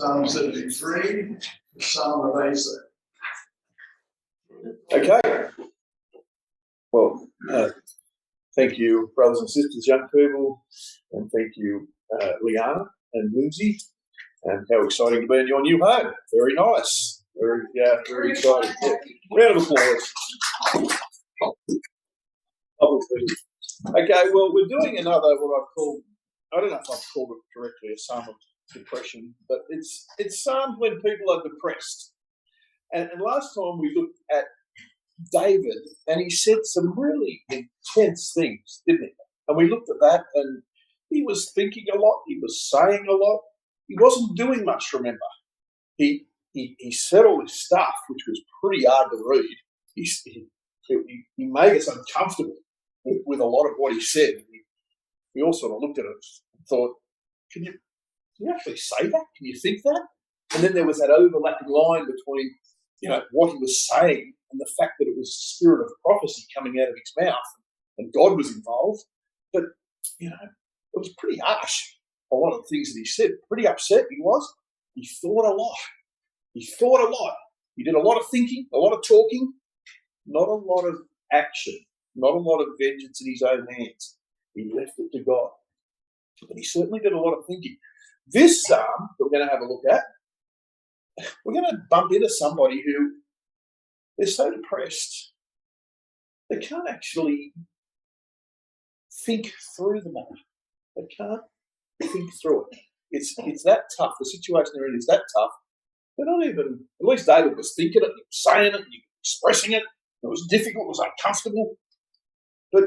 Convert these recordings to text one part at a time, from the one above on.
Psalm 73, the Psalm of Asaph. Okay. Well, thank you, brothers and sisters, young people, and thank you, Liana and Lindsay. And how exciting to be in your new home. Very nice. Very exciting. Yeah. Round of applause. Okay, well, we're doing another, what I've called, I don't know if I've called it correctly, a psalm of depression, but it's psalms when people are depressed. And last time we looked at David, and he said some really intense things, didn't he? And we looked at that, and he was thinking a lot, he was saying a lot, he wasn't doing much, remember. He said all this stuff, which was pretty hard to read. He made us uncomfortable with a lot of what he said. We all sort of looked at it and thought, can you actually say that? Can you think that? And then there was that overlapping line between, what he was saying and the fact that it was the spirit of prophecy coming out of his mouth, and God was involved. But, it was pretty harsh, a lot of the things that he said. Pretty upset he was. He thought a lot. He did a lot of thinking, a lot of talking, not a lot of action, not a lot of vengeance in his own hands. He left it to God. But he certainly did a lot of thinking. This psalm that we're going to have a look at, we're going to bump into somebody who they're so depressed, they can't actually think through the matter. They can't think through it. It's that tough. The situation they're in is that tough. They're not even, at least David was thinking it, he was saying it, he was expressing it. It was difficult, it was uncomfortable. But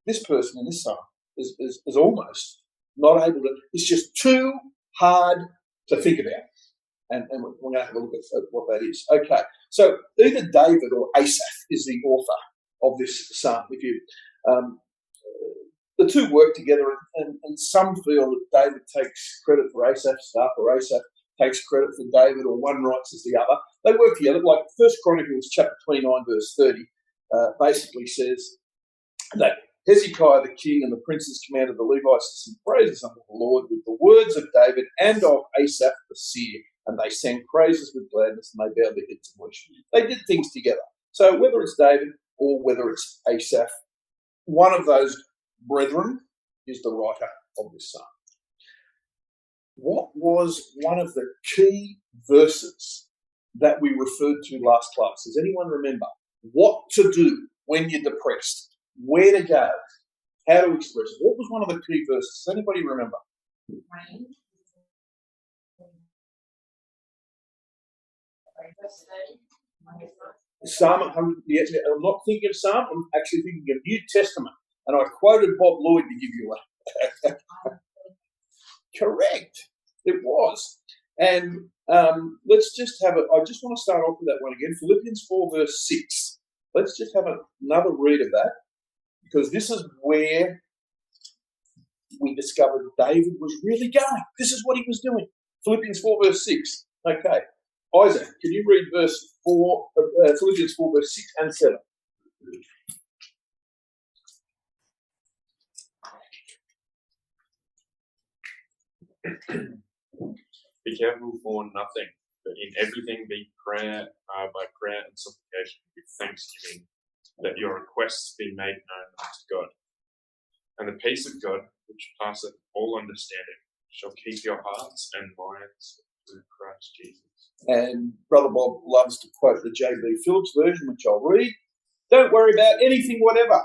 this person in this psalm is almost not able to, it's just too hard to think about. And we're going to have a look at what that is. Okay, so either David or Asaph is the author of this psalm. The two work together, and some feel that David takes credit for Asaph's stuff, or Asaph takes credit for David, or one writes as the other. They work together. Like 1 Chronicles chapter 29, verse 30, basically says that Hezekiah the king and the princes commanded the Levites to sing praises unto the Lord with the words of David and of Asaph the seer. And they sang praises with gladness, and they bowed their heads in worship. They did things together. So whether it's David or whether it's Asaph, one of those brethren is the writer of this psalm. What was one of the key verses that we referred to last class? Does anyone remember? What to do when you're depressed? Where to go? How to express it? What was one of the key verses? Does anybody remember? Rain. Psalm 100. Yeah, I'm not thinking of Psalm. I'm actually thinking of New Testament. And I quoted Bob Lloyd to give you one. Correct. It was. And let's just have it. I just want to start off with that one again. Philippians 4, verse 6. Let's just have another read of that, because this is where we discovered David was really going. This is what he was doing. Philippians 4, verse 6. Okay. Isaac, can you read verse 4, Philippians 4, verse 6 and 7? Be careful for nothing, but in everything be prayer, by prayer and supplication with thanksgiving, that your requests be made known unto God. And the peace of God, which passeth all understanding, shall keep your hearts and minds through Christ Jesus. And Brother Bob loves to quote the J.B. Phillips version, which I'll read. Don't worry about anything whatever.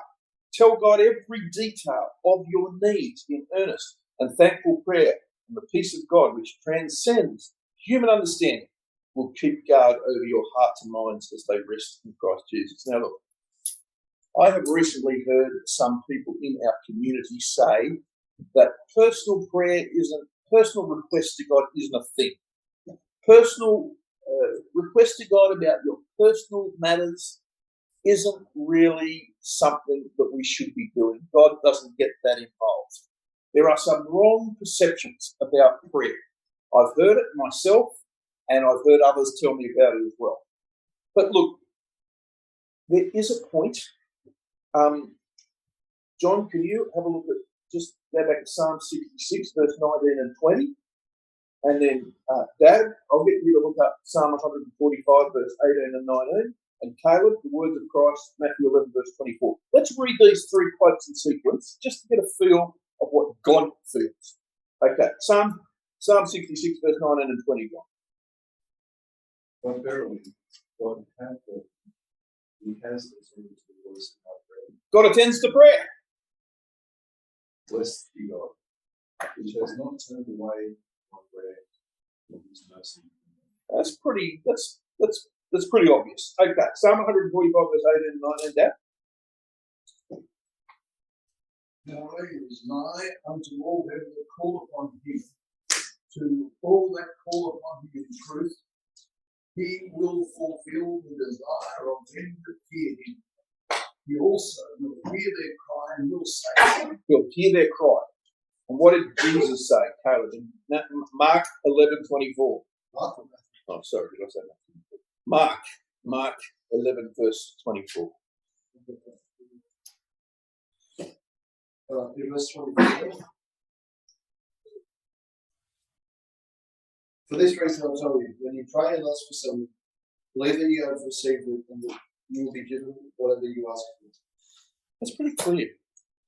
Tell God every detail of your needs in earnest and thankful prayer, and the peace of God, which transcends human understanding, will keep guard over your hearts and minds as they rest in Christ Jesus. Now look, I have recently heard some people in our community say that personal request to God isn't a thing. Personal request to God about your personal matters isn't really something that we should be doing. God doesn't get that involved. There are some wrong perceptions about prayer. I've heard it myself, and I've heard others tell me about it as well. But look, there is a point. John, can you have a look at, just go back to Psalm 66, verse 19 and 20? And then, Dad, I'll get you to look up Psalm 145, verse 18 and 19. And Caleb, the words of Christ, Matthew 11, verse 24. Let's read these three quotes in sequence just to get a feel of what God feels. Okay, Psalm 66, verse 19 and 21. But verily, God hath heard. He has listened to the voice of our prayer. God attends to prayer. Blessed be God, which has not turned away my prayer from his mercy. That's pretty obvious. Okay, Psalm 145, verse 18 and 19, Dad. Yahweh is nigh unto all them that call upon him, to all that call upon him in truth. He will fulfill the desire of them that fear him. He also will hear their cry and will save them. He'll hear their cry. And what did Jesus say, Caleb? In Mark 11:24. Oh, sorry, did I say that? Mark 11, verse 24. Verse 24. For this reason I'll tell you, when you pray and ask for something, believe that you have received it and that you will be given whatever you ask for. That's pretty clear.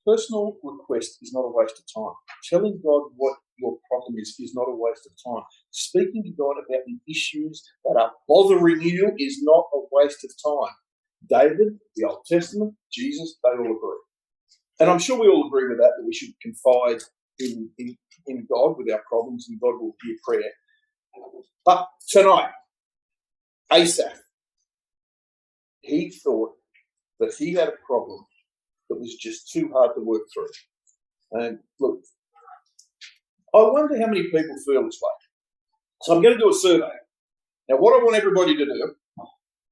Personal request is not a waste of time. Telling God what your problem is not a waste of time. Speaking to God about the issues that are bothering you is not a waste of time. David, the Old Testament, Jesus, they all agree. And I'm sure we all agree with that we should confide in God with our problems and God will hear prayer. But tonight, Asaph, he thought that he had a problem that was just too hard to work through. And look, I wonder how many people feel this way. So I'm going to do a survey. Now, what I want everybody to do,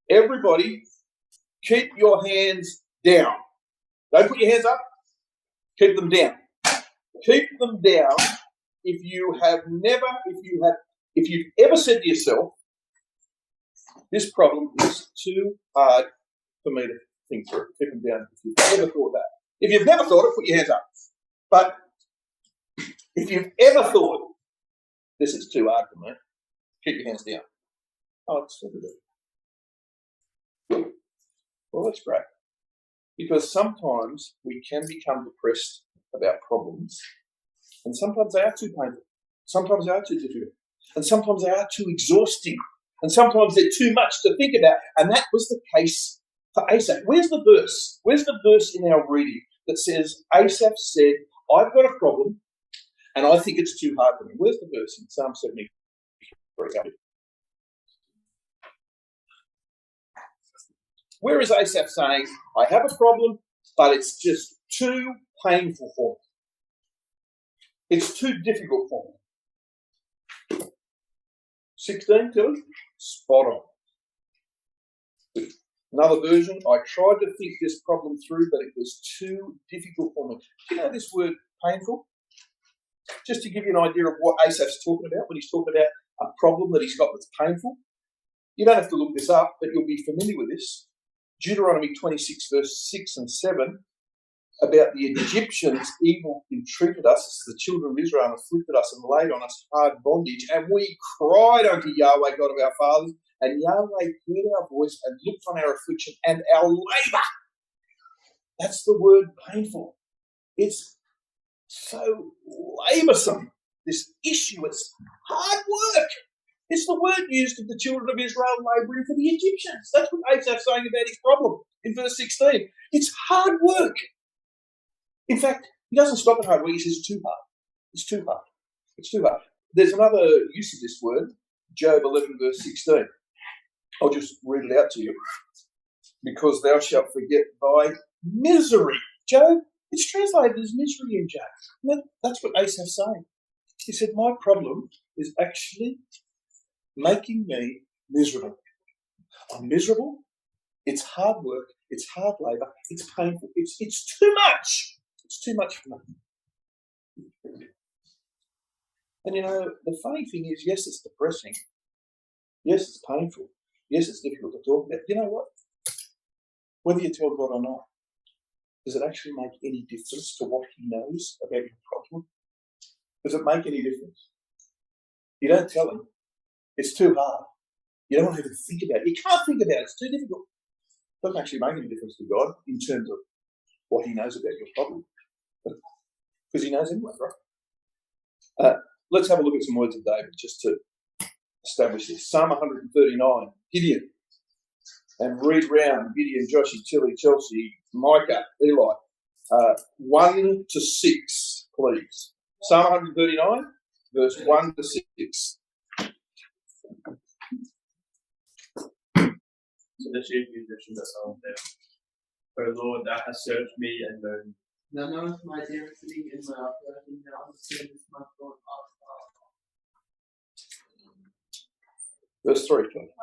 everybody keep your hands down. Don't put your hands up. Keep them down. Keep them down if you've ever said to yourself, this problem is too hard for me to think through. Keep them down if you've ever thought that. If you've never thought it, put your hands up. But if you've ever thought, this is too hard for me, keep your hands down. Oh, it's everybody. Well, that's great. Because sometimes we can become depressed about problems, and sometimes they are too painful. Sometimes they are too difficult. And sometimes they are too exhausting. And sometimes they're too much to think about. And that was the case for Asaph. Where's the verse? Where's the verse in our reading that says, Asaph said, I've got a problem, and I think it's too hard for me? Where's the verse in Psalm 73? Where is Asaph saying, I have a problem, but it's just too painful for me? It's too difficult for me. 16, Tilly? Spot on. Another version, I tried to think this problem through, but it was too difficult for me. Do you know this word painful? Just to give you an idea of what Asaph's talking about when he's talking about a problem that he's got that's painful. You don't have to look this up, but you'll be familiar with this. Deuteronomy 26, verse 6 and 7, about the Egyptians evil entreated us, as the children of Israel afflicted us and laid on us hard bondage, and we cried unto Yahweh, God of our fathers, and Yahweh heard our voice and looked on our affliction and our labour. That's the word painful. It's so laboursome, this issue. It's hard work. It's the word used of the children of Israel labouring for the Egyptians. That's what Asaph's saying about his problem in verse 16. It's hard work. In fact, he doesn't stop at hard work. He says it's too hard. It's too hard. It's too hard. There's another use of this word, Job 11, verse 16. I'll just read it out to you. Because thou shalt forget thy misery. Job, it's translated as misery in Job. That's what Asaph's saying. He said, my problem is actually making me miserable. I'm miserable. It's hard work. It's hard labour. It's painful. It's too much. It's too much for me. And you know, the funny thing is, yes, it's depressing. Yes, it's painful. Yes, it's difficult to talk about. You know what? Whether you tell God or not, does it actually make any difference to what he knows about your problem? Does it make any difference? You don't tell him. It's too hard. You don't want to even think about it. You can't think about it. It's too difficult. It doesn't actually make any difference to God in terms of what he knows about your problem. Because he knows anyway, right? Let's have a look at some words of David just to establish this. Psalm 139, Gideon. And read round Gideon, Joshie, Tilly, Chelsea, Micah, Eli. 1 to 6, please. Psalm 139, verse 1 to 6. So the chief musician that song there. O Lord, thou hast searched me and known me. Thou knowest my density and my uprising, thou understandest my thought afar. Verse 3, please.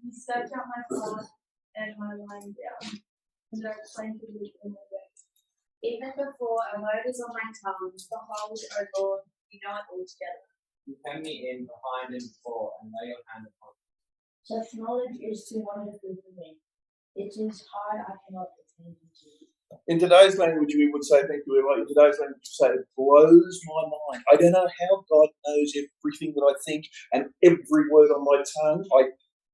You search out my heart and my lying down, and I explain to you in my way. Even before a word is on my tongue, behold, O Lord, you know it altogether. You hem me in behind and before, and lay your hand upon me. Such knowledge is too wonderful for me. It is hard, I cannot attain to it. In today's language, we would say, thank you, Eli. In today's language, we say, it blows my mind. I don't know how God knows everything that I think and every word on my tongue.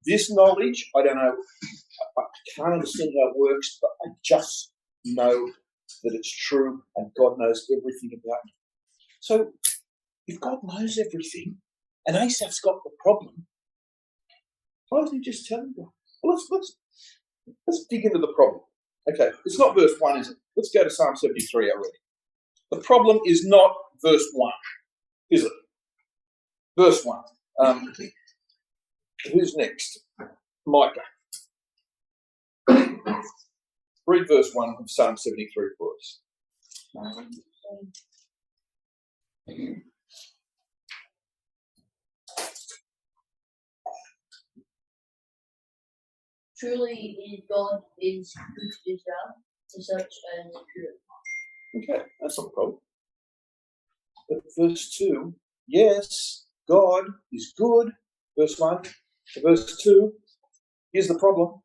This knowledge, I don't know, I can't understand how it works, but I just know that it's true and God knows everything about me. So, if God knows everything and Asaph's got the problem, why doesn't he just tell him God? Well, let's dig into the problem. Okay, it's not verse 1, is it? Let's go to Psalm 73 already. The problem is not verse 1, is it? Verse 1. Who's next? Micah. Read verse 1 of Psalm 73 for us. Truly, God is good to Israel, to such as pure. Okay, that's not a problem. But verse 2, yes, God is good. Verse 1. Verse 2, here's the problem.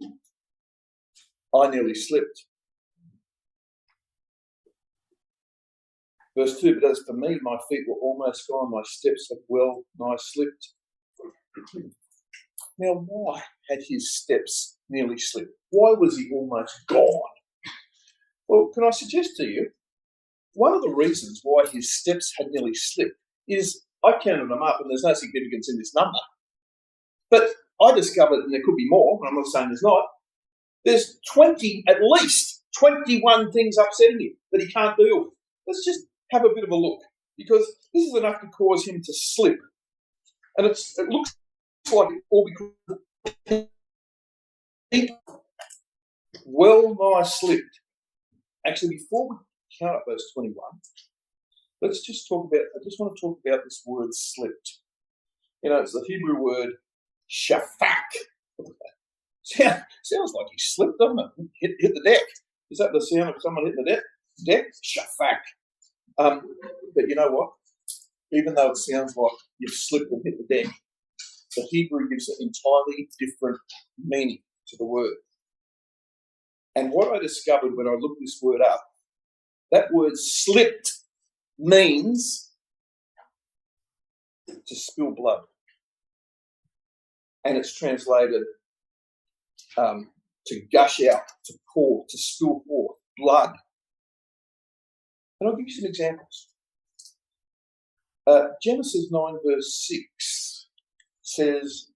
I nearly slipped. Verse 2, but as for me, my feet were almost gone, my steps had well nigh slipped. Now, why had his steps nearly slipped? Why was he almost gone? Well, can I suggest to you, one of the reasons why his steps had nearly slipped is, I counted them up and there's no significance in this number, but I discovered, and there could be more, and I'm not saying there's not, there's 20, at least 21 things upsetting him that he can't deal with. Let's just have a bit of a look, because this is enough to cause him to slip. And it looks like it all because he well nigh slipped. Actually, before we count up those 21, I just want to talk about this word slipped. You know, it's the Hebrew word shafak. Sounds like he slipped, doesn't it? Hit the deck. Is that the sound of someone hitting the deck? Shafak. But you know what? Even though it sounds like you've slipped and hit the deck, the Hebrew gives an entirely different meaning to the word. And what I discovered when I looked this word up, that word slipped means to spill blood. And it's translated to gush out, to pour, to spill forth, blood. And I'll give you some examples. Genesis 9 verse 6 says,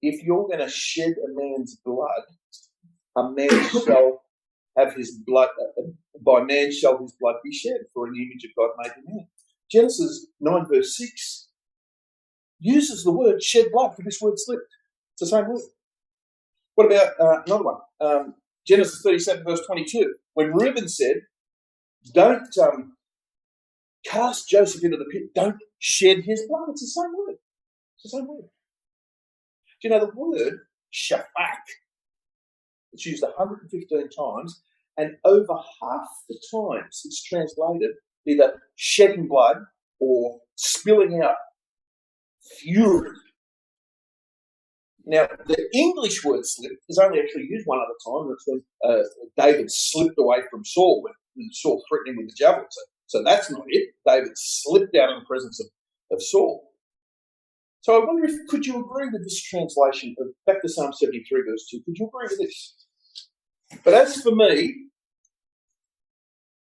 if you're going to shed a man's blood, a man shall have his blood, by man shall his blood be shed, for in the image of God made the man. Genesis 9 verse 6 uses the word shed blood for this word slipped. It's the same word. What about another one? Genesis 37 verse 22, when Reuben said, don't cast Joseph into the pit, don't shed his blood. It's the same word. It's the same word. Do you know the word shafak? It's used 115 times, and over half the times it's translated either shedding blood or spilling out fury. Now, the English word slip is only actually used one other time. It's when David slipped away from Saul when Saul threatened him with the javelin. So that's not it. David slipped out in the presence of Saul. So I wonder could you agree with this translation of back to Psalm 73 verse 2? Could you agree with this? But as for me,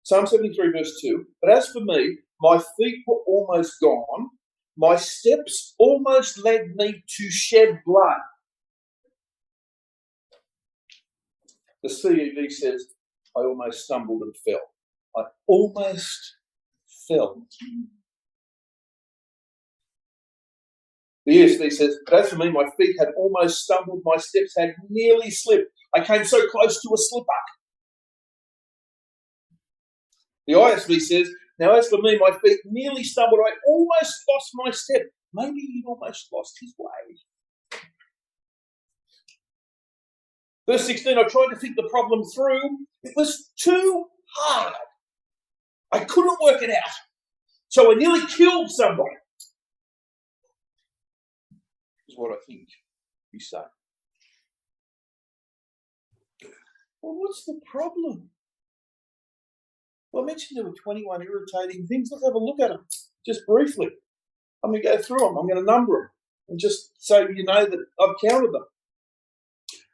Psalm 73 verse 2, but as for me, my feet were almost gone, my steps almost led me to shed blood. The CEV says, I almost stumbled and fell. I almost fell. The ESV says, but as for me, my feet had almost stumbled, my steps had nearly slipped. I came so close to a slip up. The ISV says, now as for me, my feet nearly stumbled. I almost lost my step. Maybe he almost lost his way. Verse 16, I tried to think the problem through. It was too hard. I couldn't work it out. So I nearly killed somebody. Is what I think he's saying. Well, what's the problem? Well, I mentioned there were 21 irritating things. Let's have a look at them, just briefly. I'm going to go through them. I'm going to number them and just so you know that I've counted them.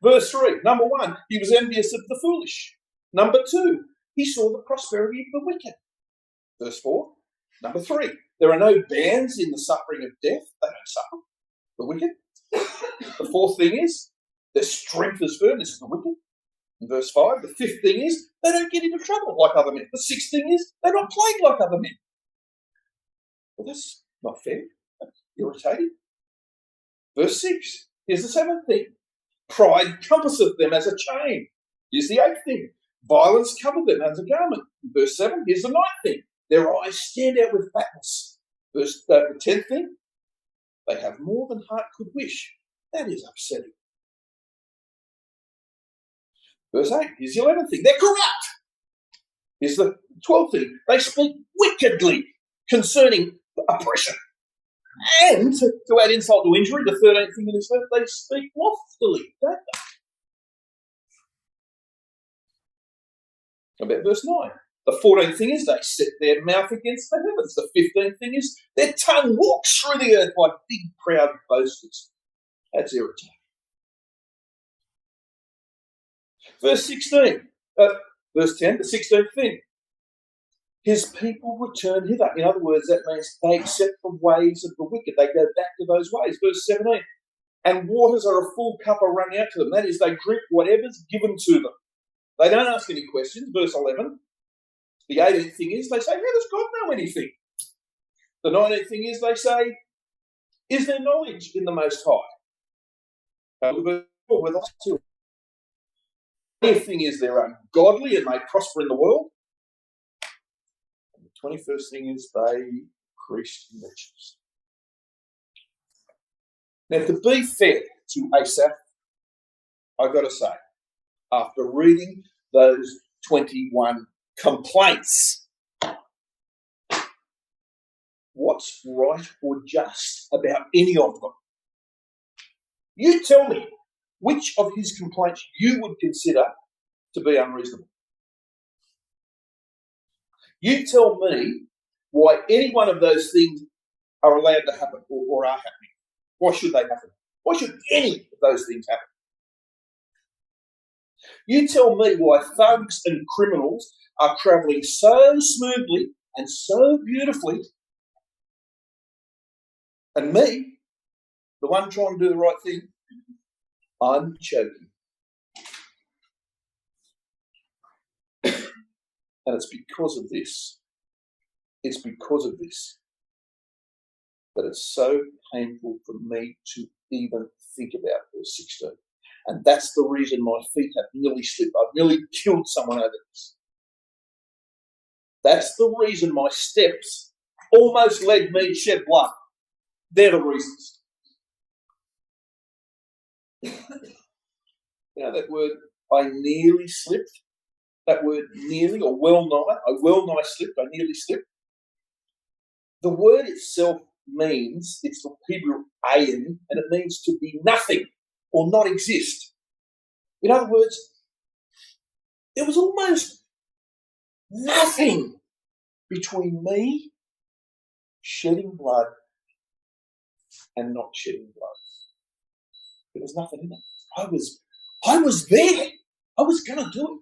Verse 3, number 1, he was envious of the foolish. Number 2, he saw the prosperity of the wicked. Verse 4, number 3, there are no bands in the suffering of death. They don't suffer. The wicked. The 4th thing is, their strength is firm. This is the wicked. In verse 5, the 5th thing is, they don't get into trouble like other men. The 6th thing is, they're not plagued like other men. Well, that's not fair. That's irritating. Verse 6, here's the 7th thing. Pride compasseth them as a chain. Here's the 8th thing. Violence covered them as a garment. Verse 7, here's the 9th thing. Their eyes stand out with fatness. Verse the 10th thing, they have more than heart could wish. That is upsetting. Verse 8, here's the 11th thing. They're corrupt. Here's the 12th thing. They speak wickedly concerning oppression. And to add insult to injury, the 13th thing in this verse, they speak loftily, don't they? About verse 9. The 14th thing is they set their mouth against the heavens. The 15th thing is their tongue walks through the earth like big, proud boasters. That's irritating. Verse 16. Verse 10, the 16th thing. His people return hither. In other words, that means they accept the ways of the wicked. They go back to those ways. Verse 17. And waters are a full cup are run out to them. That is, they drink whatever's given to them. They don't ask any questions. Verse 11. The 18th thing is they say, how does God know anything? The 19th thing is they say, is there knowledge in the Most High? The 20th thing is they're ungodly and they prosper in the world. 21st thing is they increase in riches. Now, to be fair to Asaph, I've got to say, after reading those 21 complaints, what's right or just about any of them? You tell me which of his complaints you would consider to be unreasonable. You tell me why any one of those things are allowed to happen or are happening. Why should they happen? Why should any of those things happen? You tell me why thugs and criminals are travelling so smoothly and so beautifully, and me, the one trying to do the right thing, I'm choking. And it's because of this. It's because of this that it's so painful for me to even think about verse 16. And that's the reason my feet have nearly slipped. I've nearly killed someone over this. That's the reason my steps almost led me to shed blood. They're the reasons. You know that word, I nearly slipped? That word nearly or well nigh, I well nigh slipped, I nearly slipped. The word itself means, it's the Hebrew ayin, and it means to be nothing or not exist. In other words, there was almost nothing between me shedding blood and not shedding blood. There was nothing in it. I was there. I was going to do it.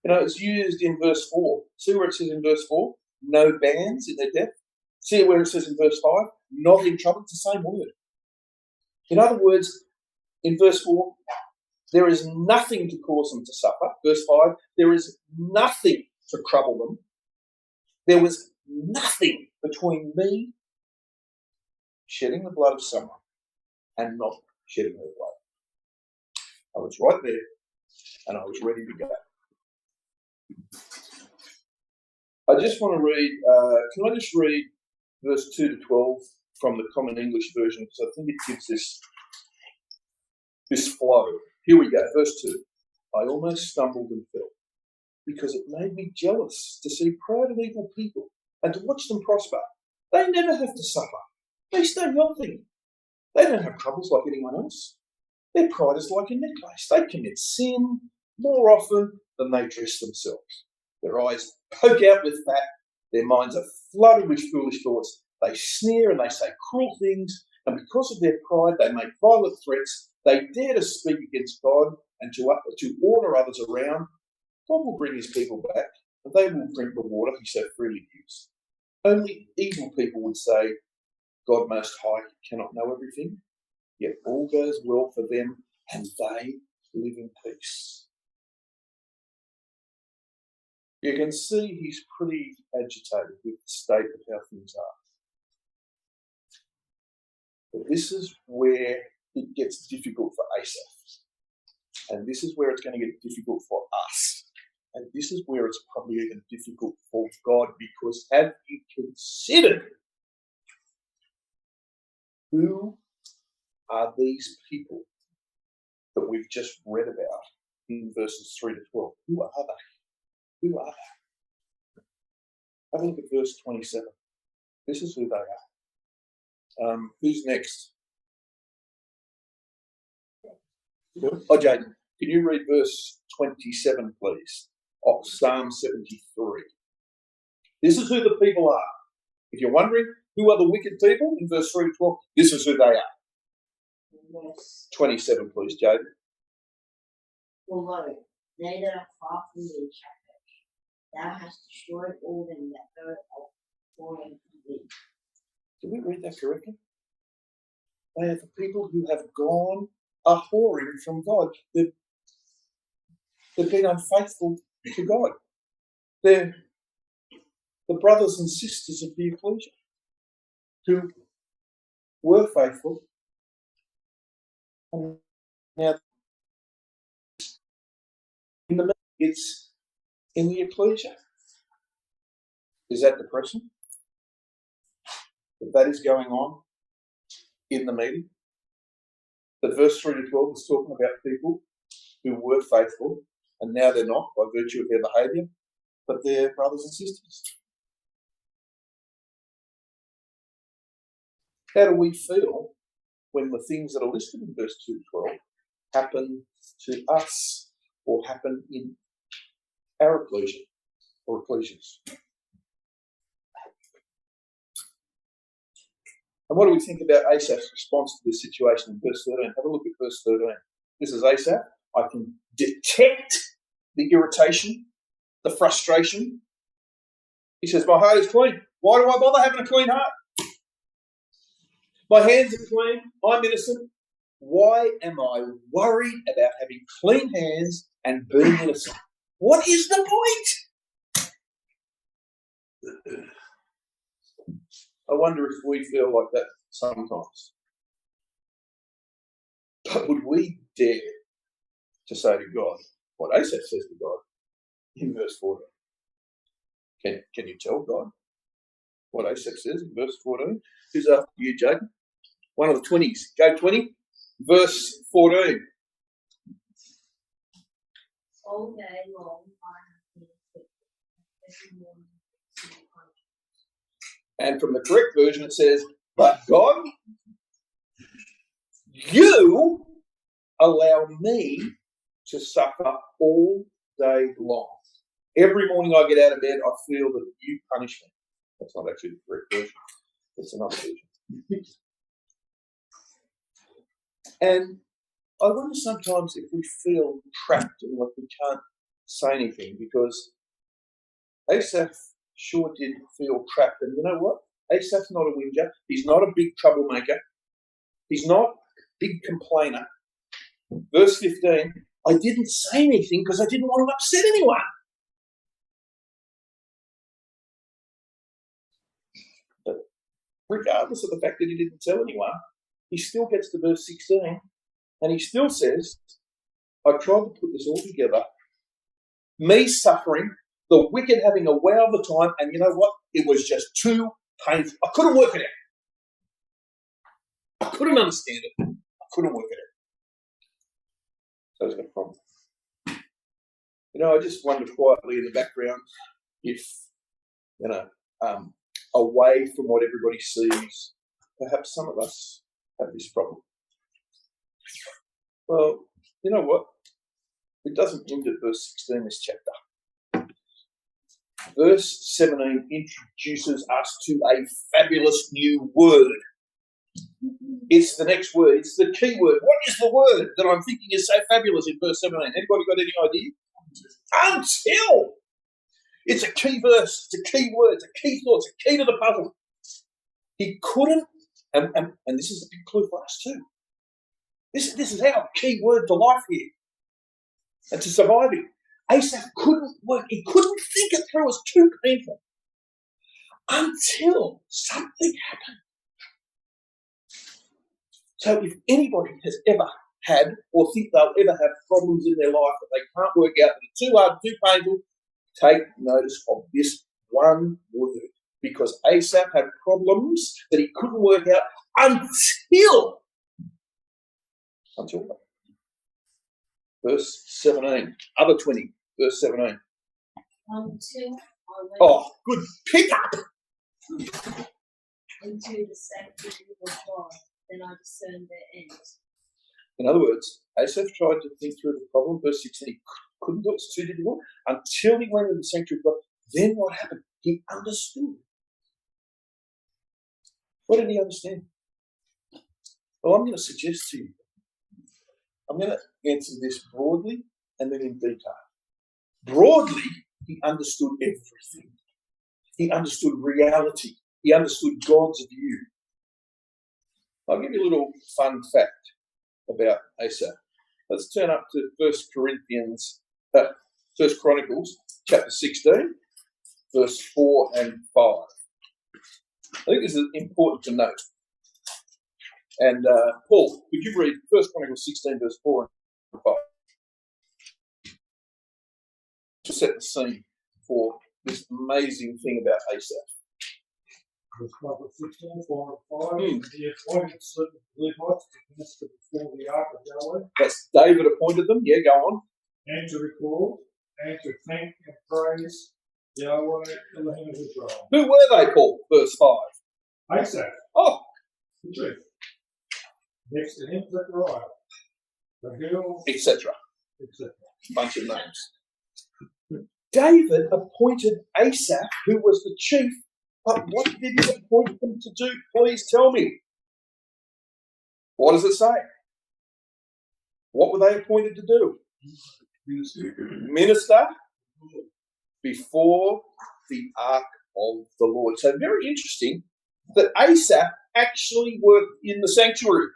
You know, it's used in verse 4. See where it says in verse 4? No bands in their death. See where it says in verse 5? Not in trouble. It's the same word. In other words, in verse 4, there is nothing to cause them to suffer. Verse 5, there is nothing to trouble them. There was nothing between me shedding the blood of someone and not shedding their blood. I was right there and I was ready to go. I just want to read, can I just read verse 2 to 12 from the Common English Version, because I think it gives this flow. Here we go, verse 2. I almost stumbled and fell, because it made me jealous to see proud and evil people and to watch them prosper. They never have to suffer. They stay healthy. They don't have troubles like anyone else. Their pride is like a necklace. They commit sin more often than they dress themselves. Their eyes poke out with fat. Their minds are flooded with foolish thoughts. They sneer and they say cruel things. And because of their pride, they make violent threats. They dare to speak against God and to order others around. God will bring his people back, and they will drink the water he so freely gives. Only evil people would say, God Most High cannot know everything, yet all goes well for them, and they live in peace. You can see he's pretty agitated with the state of how things are. But this is where it gets difficult for Asaph. And this is where it's going to get difficult for us. And this is where it's probably even difficult for God, because have you considered who are these people that we've just read about in verses 3 to 12? Who are they? Who are they? Have a look at verse 27. This is who they are. Who's next? Oh, Jaden, can you read verse 27, please? Of Psalm 73. This is who the people are. If you're wondering who are the wicked people in verse 3 to 12, this is who they are. Yes. 27, please, Jaden. Although they that are far from thee shall perish, thou hast destroyed all them that go off falling from thee. Did we read that correctly? They are the people who have gone a-whoring from God. They've been unfaithful to God. They're the brothers and sisters of the ecclesia who were faithful, and now it's in the ecclesia. Is that depressing? That is going on in the meeting? That verse 3 to 12 is talking about people who were faithful and now they're not by virtue of their behaviour, but they're brothers and sisters. How do we feel when the things that are listed in verse 2 to 12 happen to us or happen in our ecclesia or ecclesias? And what do we think about Asaph's response to this situation in verse 13? Have a look at verse 13. This is Asaph. I can detect the irritation, the frustration. He says, my heart is clean. Why do I bother having a clean heart? My hands are clean. I'm innocent. Why am I worried about having clean hands and being innocent? What is the point? I wonder if we feel like that sometimes. But would we dare to say to God what Asaph says to God in verse 14? Can you tell God what Asaph says in verse 14? Who's after you, Jaden? One of the 20s. Go 20. Verse 14. All day long I have been afflicted. Every morning I see punishment. And from the correct version it says, but God, you allow me to suffer all day long. Every morning I get out of bed, I feel that you punish me. That's not actually the correct version. It's another version. And I wonder sometimes if we feel trapped and like we can't say anything, because Asaph sure did feel trapped. And you know what? Asaph's not a whinger. He's not a big troublemaker. He's not a big complainer. Verse 15, I didn't say anything because I didn't want to upset anyone. But regardless of the fact that he didn't tell anyone, he still gets to verse 16 and he still says, I tried to put this all together. Me suffering, the wicked having a wow of the time, and you know what? It was just too painful. I couldn't work it out. I couldn't understand it. I couldn't work it out. So it's got a problem. You know, I just wonder quietly in the background if, you know, away from what everybody sees, perhaps some of us have this problem. Well, you know what? It doesn't end at verse 16, this chapter. Verse 17 introduces us to a fabulous new word. It's the next word. It's the key word. What is the word that I'm thinking is so fabulous in verse 17? Anybody got any idea? Until. It's a key verse. It's a key word. It's a key thought. It's a key to the puzzle. He couldn't, and this is a big clue for us too. This is our key word to life here and to surviving. Asaph couldn't work. He couldn't think it through. It was too painful until something happened. So if anybody has ever had or think they'll ever have problems in their life that they can't work out, that are too hard, too painful, take notice of this one word. Because Asaph had problems that he couldn't work out until verse 17. Other 20, verse 17. Until I went Oh, good pickup. into the sanctuary of God, then I discerned their end. In other words, Asaph tried to think through the problem. Verse 16, he couldn't do it. It's too difficult. Until he went into the sanctuary of God, then what happened? He understood. What did he understand? Well, I'm going to suggest to you, I'm going to answer this broadly and then in detail. Broadly, he understood everything. He understood reality. He understood God's view. I'll give you a little fun fact about Asaph. Let's turn up to 1 Chronicles chapter 16, verse 4 and 5. I think this is important to note. And Paul, could you read 1 Chronicles 16, verse 4 and 5? To set the scene for this amazing thing about Asaph. Verse 16, 4 and 5. He appointed certain Levites to minister before the ark of Yahweh. That's David appointed them. Yeah, go on. And to record, and to thank and praise Yahweh, Elohim of Israel. Who were they, Paul? Verse 5. Asaph, Oh, the chief. Next to him, Zechariah, the hill, etc. etc. Bunch of names. David appointed Asaph, who was the chief, but what did he appoint them to do? Please tell me. What does it say? What were they appointed to do? Minister before the ark of the Lord. So very interesting that Asaph actually worked in the sanctuary.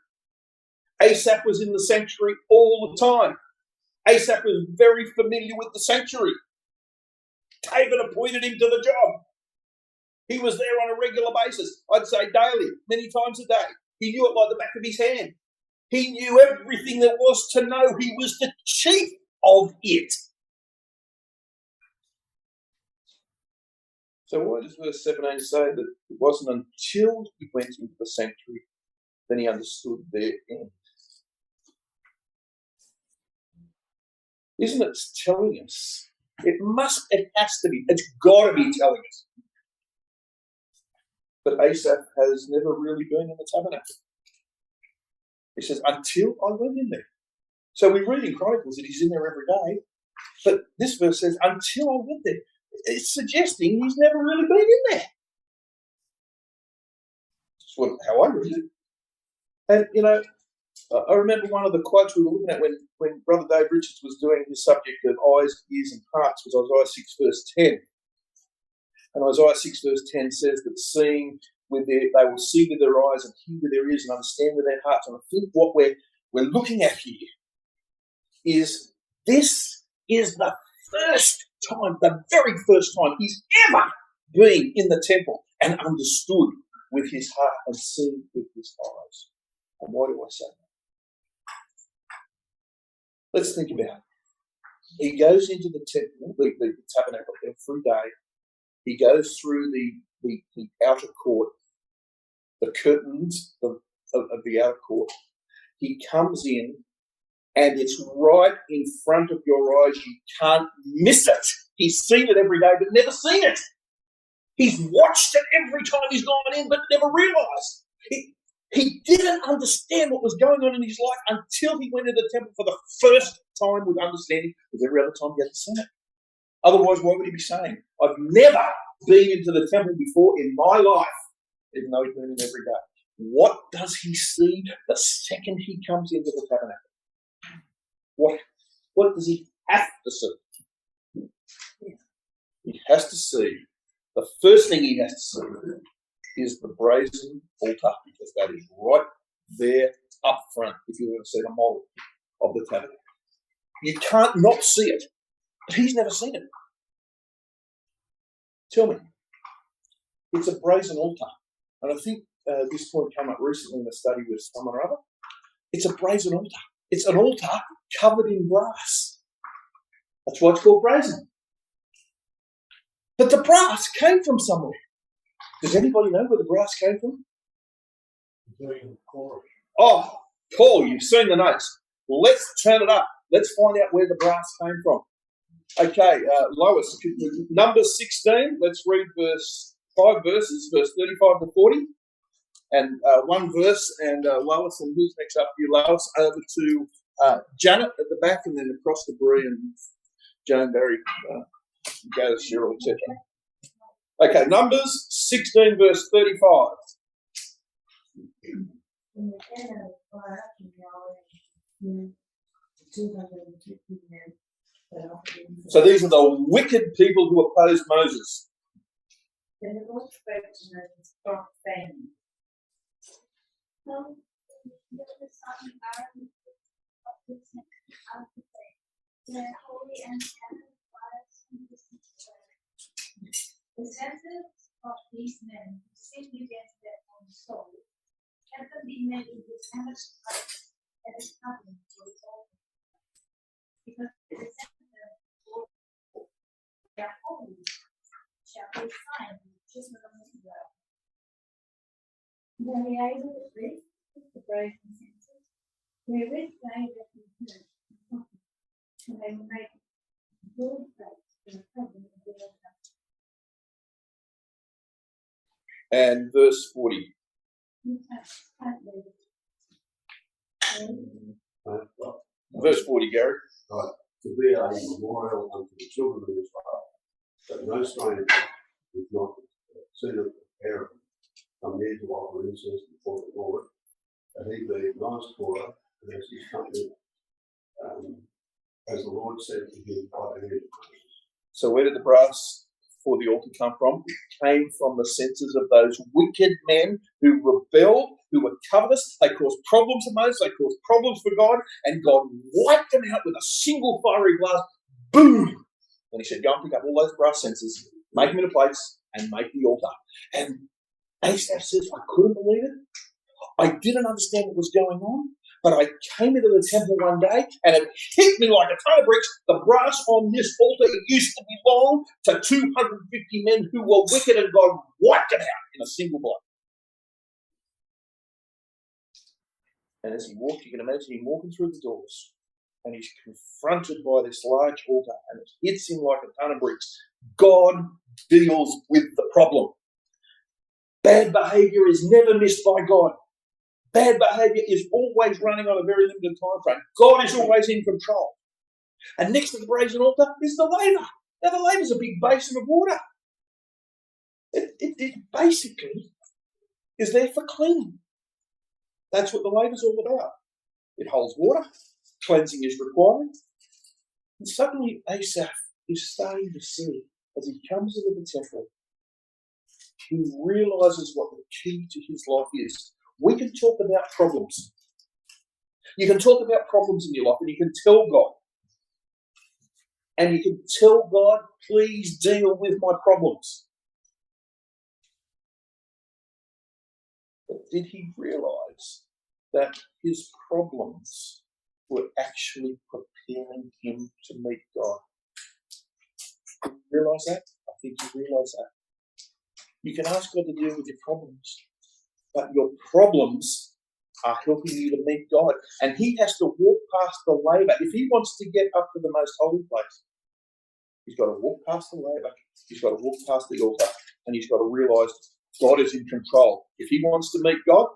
Asaph was in the sanctuary all the time. Asaph was very familiar with the sanctuary. David appointed him to the job. He was there on a regular basis. I'd say daily, many times a day. He knew it like the back of his hand. He knew everything there was to know. He was the chief of it. So why does verse 17 say that it wasn't until he went into the sanctuary that he understood their end? Isn't it telling us? It has to be. It's got to be telling us that Asaph has never really been in the tabernacle. He says, until I went in there. So we read in Chronicles that he's in there every day, but this verse says, until I went there. It's suggesting he's never really been in there. how I read it. And, you know, I remember one of the quotes we were looking at when Brother Dave Richards was doing his subject of eyes, ears, and hearts was Isaiah 6, verse 10. And Isaiah 6, verse 10 says that seeing they will see with their eyes and hear with their ears and understand with their hearts. And I think what we're looking at here is this is the first time, the very first time he's ever been in the temple and understood with his heart and seen with his eyes. And why do I say that? Let's think about it. He goes into the temple, the tabernacle every day. He goes through the outer court, the curtains of the outer court. He comes in, and it's right in front of your eyes. You can't miss it. He's seen it every day, but never seen it. He's watched it every time he's gone in, but never realised. He didn't understand what was going on in his life until he went into the temple for the first time with understanding, because every other time he hasn't seen it. Otherwise, why would he be saying, I've never been into the temple before in my life, even though he's been in every day? What does he see the second he comes into the tabernacle? What does he have to see? He has to see, the first thing he has to see is the brazen altar, because that is right there up front, if you want to see the model of the tabernacle. You can't not see it, but he's never seen it. Tell me, it's a brazen altar. And I think this point came up recently in a study with someone or other. It's a brazen altar. It's an altar covered in brass. That's why it's called brazen. But the brass came from somewhere. Does anybody know where the brass came from? Oh, Paul, you've seen the notes. Let's turn it up. Let's find out where the brass came from. Okay, Lois, Numbers 16, let's read 5 verses, verse 35 to 40. And one verse, and Lois, and who's next after you, Lois? Over to Janet at the back, and then across to Bree and Joan Barry, Gaz, Cheryl, etc. Okay, Numbers 16, verse 35. So these are the wicked people who opposed Moses. Then the Lord spoke to Moses from Spain. They're holy and the senses of these men who sinned against their own soul, let them be made in this image of Christ and his covenant to his own. Because the senses of their holy shall be a sign of the children of Israel. Then the able to read the brazen senses, wherewith they that be heard and they will make good faith in the covenant of their God. And verse 40. Verse 40, Gary. Right. To be a memorial unto the children of Israel, that no stranger is not seen of the parent come near to offer incense before the Lord, that he be nice for her, and as his company, as the Lord said to him by the hand of Moses. So where did the brass for the altar come from? It came from the senses of those wicked men who rebelled, who were covetous. They caused problems for Moses, they caused problems for God, and God wiped them out with a single fiery blast. Boom! And he said, go and pick up all those brass censers, make them in a place, and make the altar. And Asaph says, I couldn't believe it. I didn't understand what was going on, but I came into the temple one day and it hit me like a ton of bricks. The brass on this altar used to belong to 250 men who were wicked, and God wiped it out in a single blow. And as he walked, you can imagine him walking through the doors, and he's confronted by this large altar, and it hits him like a ton of bricks. God deals with the problem. Bad behaviour is never missed by God. Bad behaviour is always running on a very limited time frame. God is always in control. And next to the brazen altar is the laver. Now the laver is a big basin of water. It basically is there for cleaning. That's what the laver's all about. It holds water, cleansing is required. And suddenly Asaph is starting to see, as he comes into the temple, he realizes what the key to his life is. We can talk about problems. You can talk about problems in your life and you can tell God. And you can tell God, please deal with my problems. But did he realize that his problems were actually preparing him to meet God? Did you realise that? I think you realise that. You can ask God to deal with your problems, but your problems are helping you to meet God. And he has to walk past the laver. If he wants to get up to the most holy place, he's got to walk past the laver, he's got to walk past the altar, and he's got to realise God is in control. If he wants to meet God,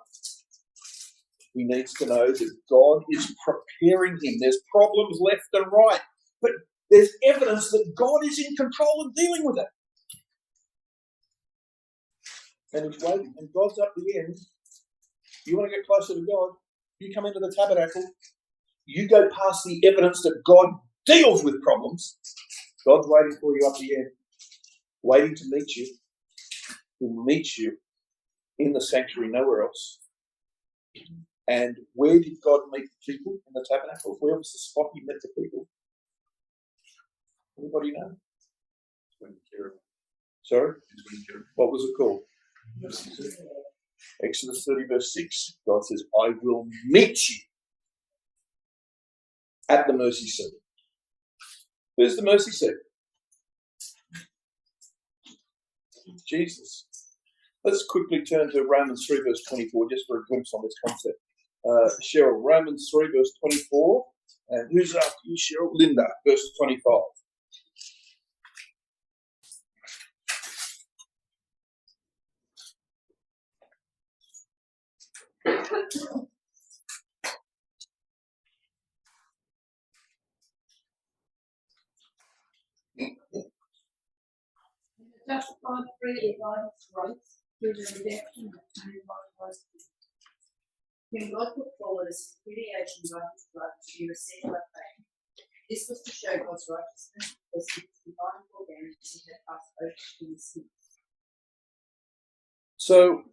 he needs to know that God is preparing him. There's problems left and right, but there's evidence that God is in control and dealing with it. And he's waiting, and God's up the end. You want to get closer to God, you come into the tabernacle, you go past the evidence that God deals with problems. God's waiting for you up the end, waiting to meet you. He'll meet you in the sanctuary, nowhere else. And where did God meet the people in the tabernacle? Where was the spot he met the people? Anybody know? Sorry? What was it called? Exodus 30 verse 6. God says, I will meet you at the mercy seat. Where's the mercy seat? Jesus. Let's quickly turn to Romans 3 verse 24 just for a glimpse on this concept. Cheryl, Romans 3 verse 24. And who's after you, Cheryl? Linda, verse 25. Justified freely by His grace through the redemption obtained by Christ Jesus. When God put forward a propitiation by His blood to be received by faith, this was to show God's righteousness because His divine forbearance He had passed over to His sins. So,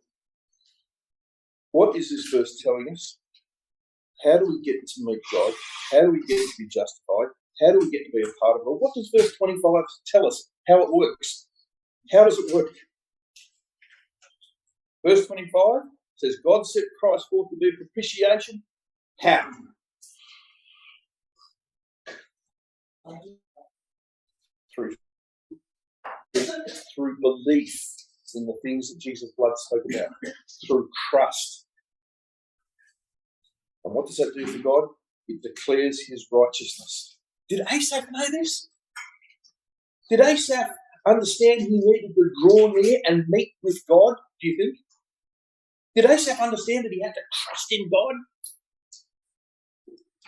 what is this verse telling us? How do we get to meet God? How do we get to be justified? How do we get to be a part of it? What does verse 25 tell us? How it works? How does it work? Verse 25 says, God set Christ forth to be a propitiation. How? Through belief in the things that Jesus' blood spoke about. Through trust. And what does that do for God? It declares his righteousness. Did Asaph know this? Did Asaph understand he needed to draw near and meet with God, do you think? Did Asaph understand that he had to trust in God?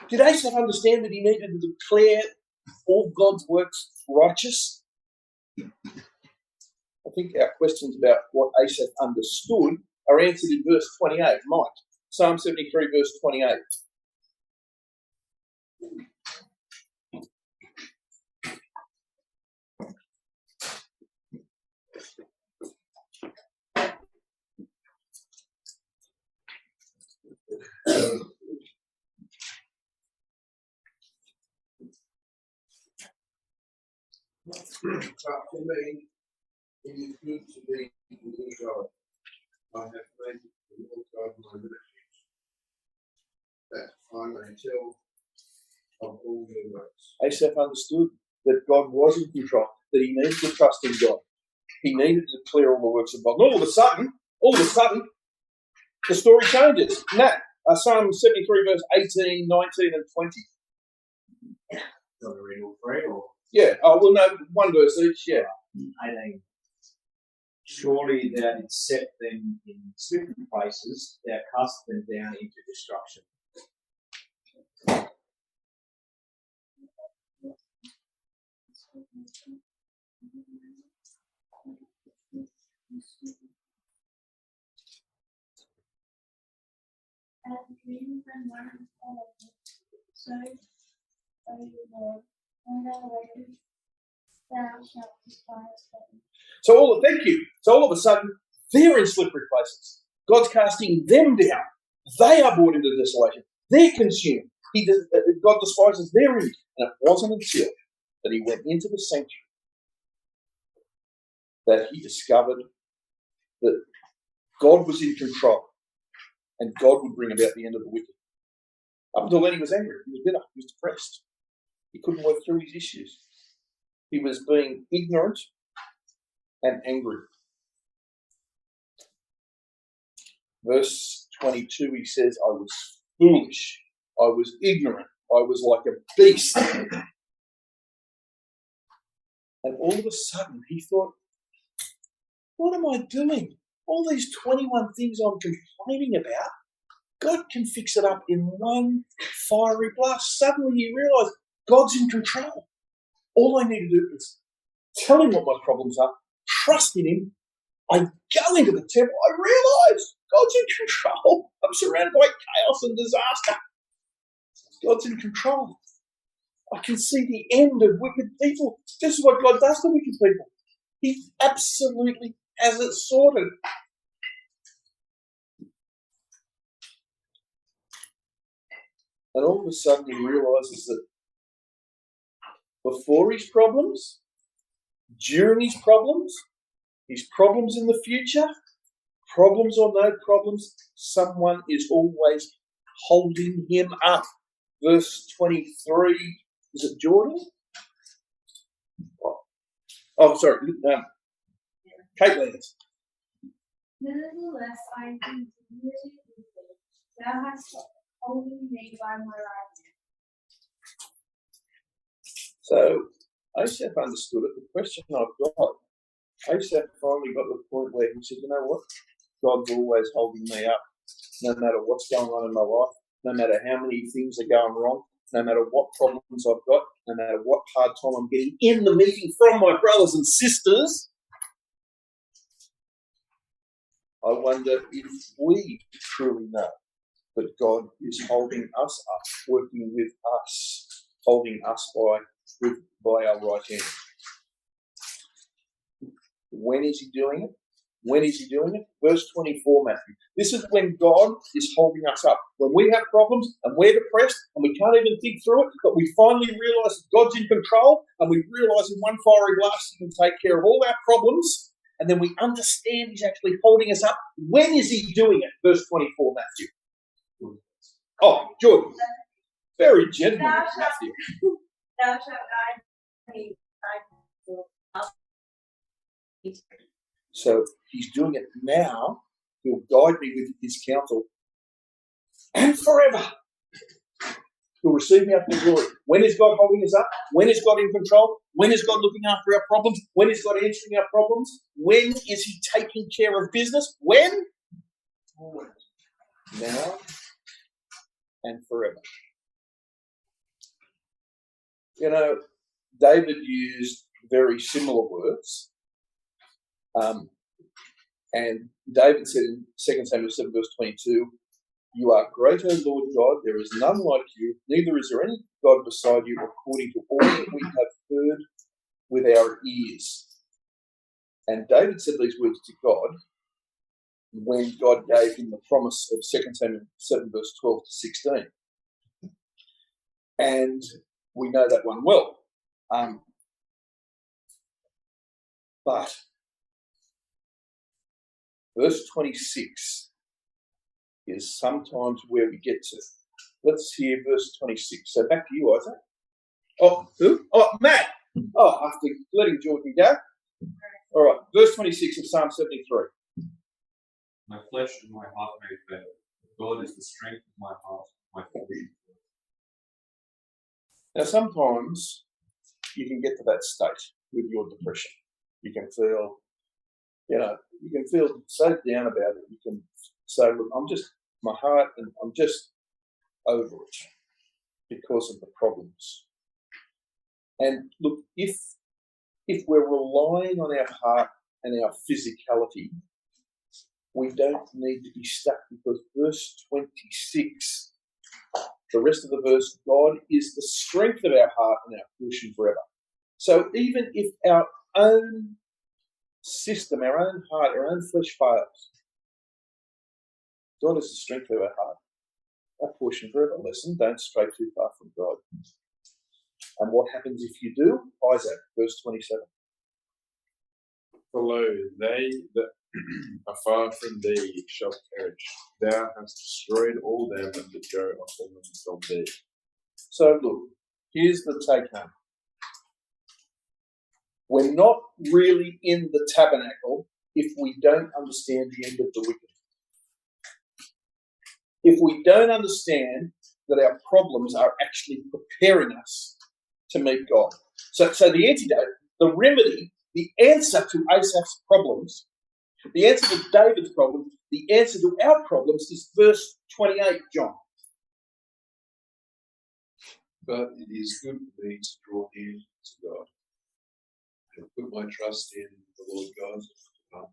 Did Asaph understand that he needed to declare all God's works righteous? I think our questions about what Asaph understood are answered in verse 28. Mike, Psalm 73, verse 28. But for me, it is good to be with God. I have made the Lord God my refuge, that I may tell of all your works. Asaph understood that God was in control, that he needed to trust in God. He needed to declare all the works of God. And all of a sudden, the story changes. Nat, Psalm 73, verse 18, 19, and 20. You want to read all three or? Yeah, well, no, one verse each, yeah. 18. Surely thou didst set them in smitten places, thou cast them down into destruction. dreams and learn all of it. So, O Lord, when thou wakest, thou shalt despise them. So thank you. So all of a sudden, they're in slippery places. God's casting them down. They are brought into desolation. They're consumed. God despises their image. And it wasn't until that he went into the sanctuary that he discovered that God was in control and God would bring about the end of the wicked. Up until then, he was angry. He was bitter. He was depressed. He couldn't work through his issues. He was being ignorant and angry. Verse 22, he says, I was foolish. I was ignorant. I was like a beast. And all of a sudden, he thought, what am I doing? All these 21 things I'm complaining about, God can fix it up in one fiery blast. Suddenly he realised God's in control. All I need to do is tell him what my problems are, trust in him. I go into the temple, I realise God's in control. I'm surrounded by chaos and disaster. God's in control. I can see the end of wicked people. This is what God does to wicked people. He absolutely has it sorted. And all of a sudden he realises that before his problems, during his problems in the future, problems or no problems, someone is always holding him up. Verse 23, is it Jordan? Oh, sorry, Caitlin. Nevertheless, I continually with thee. Thou hast holden me by my right hand. So Asaph understood it. The question I've got, Asaph finally got to the point where he said, you know what? God's always holding me up, no matter what's going on in my life, no matter how many things are going wrong, no matter what problems I've got, no matter what hard time I'm getting in the meeting from my brothers and sisters. I wonder if we truly know that God is holding us up, working with us, holding us by our right hand. When is he doing it? When is he doing it? Verse 24, Matthew. This is when God is holding us up. When we have problems and we're depressed and we can't even think through it, but we finally realise that God's in control and we realise in one fiery blast he can take care of all our problems, and then we understand he's actually holding us up. When is he doing it? Verse 24, Matthew. Oh, Jordan. Very gentlemanly, Matthew. Thou shalt guide me by So he's doing it now. He'll guide me with his counsel. And forever. He'll receive me up in glory. When is God holding us up? When is God in control? When is God looking after our problems? When is God answering our problems? When is he taking care of business? When? Always. Now and forever. You know, David used very similar words. And David said in 2 Samuel 7 verse 22, you are great, O Lord God, there is none like you, neither is there any God beside you, according to all that we have heard with our ears. And David said these words to God when God gave him the promise of 2 Samuel 7 verse 12 to 16. And we know that one well. But verse 26 is sometimes where we get to. Let's hear verse 26. So back to you, Isaac. Oh, who? Oh, Matt. Oh, after letting Jordan go. All right, verse 26 of Psalm 73. My flesh and my heart may fail. God is the strength of my heart, my fortune. Now, sometimes you can get to that state with your depression. You can feel, so down about it. You can say, look, my heart, and I'm just over it because of the problems. And look, if we're relying on our heart and our physicality we don't need to be stuck, because verse 26, the rest of the verse, God is the strength of our heart and our portion forever. So even if our own system, our own heart, our own flesh fails, God is the strength of our heart, our portion forever. Listen, don't stray too far from God. And what happens if you do? Isaac, verse 27. For lo, they that are far from thee shall perish. Thou hast destroyed all them that go upon them from thee. So look, here's the take home. We're not really in the tabernacle if we don't understand the end of the wicked. If we don't understand that our problems are actually preparing us to meet God. So the antidote, the remedy, the answer to Asaph's problems, the answer to David's problems, the answer to our problems is verse 28, John. But it is good for me to draw near to God and put my trust in the Lord God to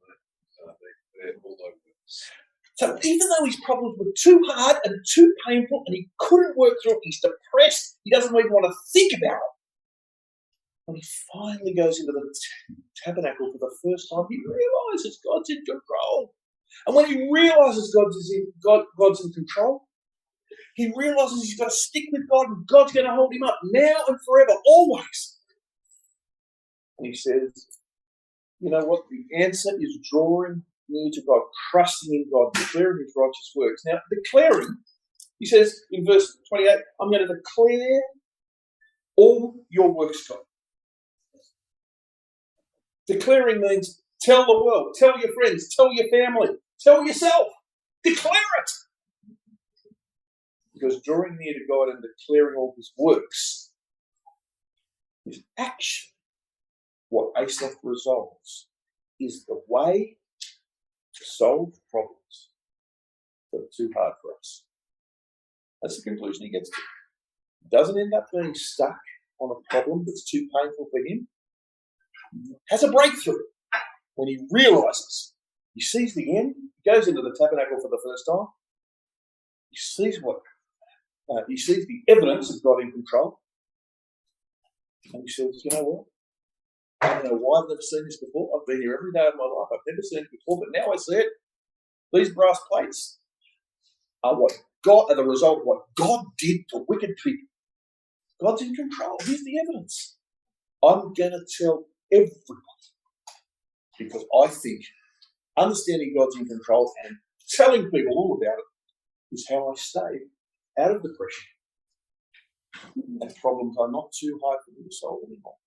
make all my works. So even though his problems were too hard and too painful and he couldn't work through it, he's depressed, he doesn't even want to think about it. When he finally goes into the tabernacle for the first time, he realizes God's in control. And when he realizes God's in control, he realizes he's got to stick with God and God's going to hold him up now and forever, always. And he says, you know what? The answer is drawing near to God, trusting in God, declaring his righteous works. Now, declaring, he says in verse 28, I'm going to declare all your works, God. Declaring means tell the world, tell your friends, tell your family, tell yourself. Declare it. Because drawing near to God and declaring all his works is actually what Asaph resolves, is the way to solve problems that are too hard for us. That's the conclusion he gets to. He doesn't end up being stuck on a problem that's too painful for him. He has a breakthrough when he realizes, he sees the end, he goes into the tabernacle for the first time, he sees the evidence of God in control, and he says, you know what? I don't know why I've never seen this before. I've been here every day of my life. I've never seen it before, but now I see it. These brass plates are the result of what God did to wicked people. God's in control. Here's the evidence. I'm going to tell everybody, because I think understanding God's in control and telling people all about it is how I stay out of depression. And problems are not too hard for me to solve anymore.